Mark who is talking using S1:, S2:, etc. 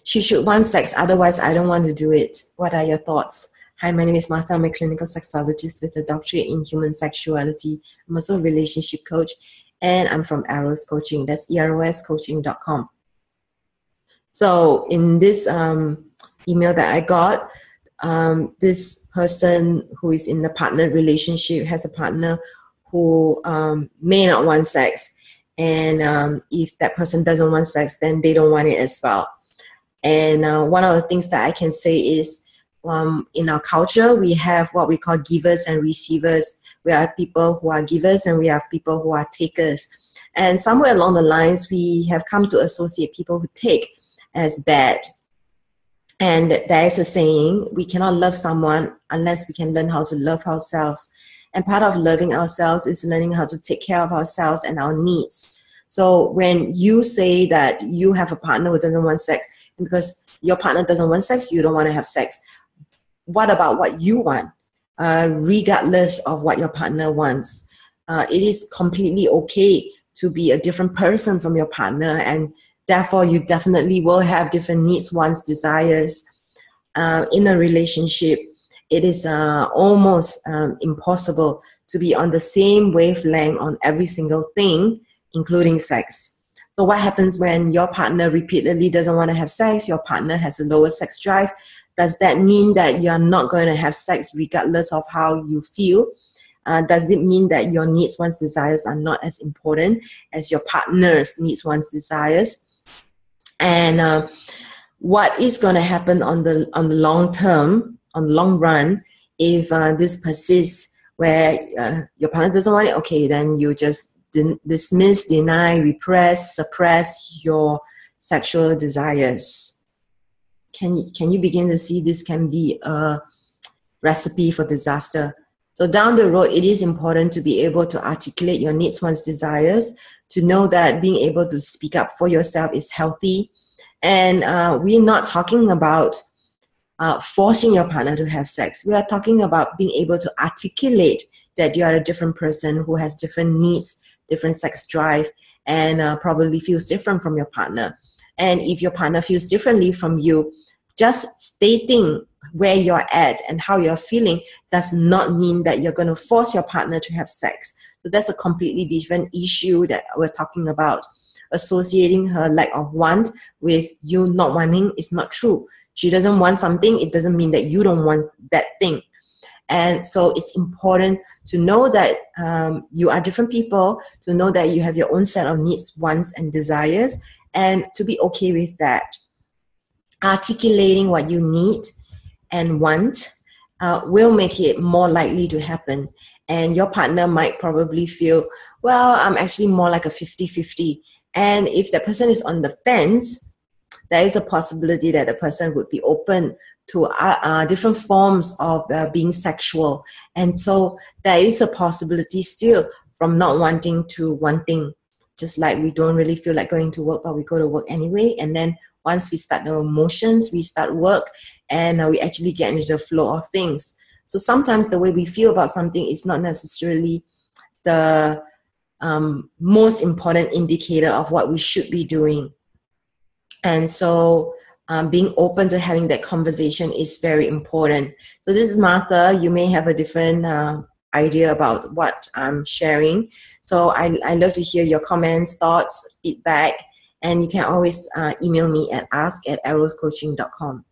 S1: She should want sex, otherwise I don't want to do it. What are your thoughts? Hi, my name is Martha. I'm a clinical sexologist with a doctorate in human sexuality. I'm also a relationship coach, and I'm from Eros Coaching. That's eroscoaching.com. So in this email that I got, this person who is in the partner relationship has a partner who may not want sex. And if that person doesn't want sex, then they don't want it as well. And one of the things that I can say is, in our culture, we have what we call givers and receivers. We have people who are givers and we have people who are takers. And somewhere along the lines, we have come to associate people who take as bad. And there is a saying, we cannot love someone unless we can learn how to love ourselves. And part of loving ourselves is learning how to take care of ourselves and our needs. So when you say that you have a partner who doesn't want sex, and because your partner doesn't want sex, you don't want to have sex. What about what you want? Regardless of what your partner wants. It is completely okay to be a different person from your partner, and therefore you definitely will have different needs, wants, desires. In a relationship, it is almost impossible to be on the same wavelength on every single thing, including sex. So what happens when your partner repeatedly doesn't want to have sex, your partner has a lower sex drive? Does that mean that you are not going to have sex regardless of how you feel? Does it mean that your needs, wants, desires are not as important as your partner's needs, wants, desires? And what is going to happen on the long term, on the long run, if this persists, where your partner doesn't want it? Okay, then you just dismiss, deny, repress, suppress your sexual desires. Can you begin to see this can be a recipe for disaster? So down the road, it is important to be able to articulate your needs, wants, desires, to know that being able to speak up for yourself is healthy. And we're not talking about forcing your partner to have sex. We are talking about being able to articulate that you are a different person who has different needs, different sex drive, and probably feels different from your partner. And if your partner feels differently from you, just stating where you're at and how you're feeling does not mean that you're going to force your partner to have sex. So that's a completely different issue that we're talking about. Associating her lack of want with you not wanting is not true. She doesn't want something, it doesn't mean that you don't want that thing. And so it's important to know that you are different people, to know that you have your own set of needs, wants, and desires, and to be okay with that. Articulating what you need and want will make it more likely to happen. And your partner might probably feel, well, I'm actually more like a 50-50. And if the person is on the fence, there is a possibility that the person would be open to different forms of being sexual. And so there is a possibility still from not wanting to wanting. Just like we don't really feel like going to work, but we go to work anyway. And then once we start the emotions, we start work, and we actually get into the flow of things. So sometimes the way we feel about something is not necessarily the most important indicator of what we should be doing. And so being open to having that conversation is very important. So this is Martha. You may have a different idea about what I'm sharing. So I love to hear your comments, thoughts, feedback, and you can always email me at ask@eroscoaching.com.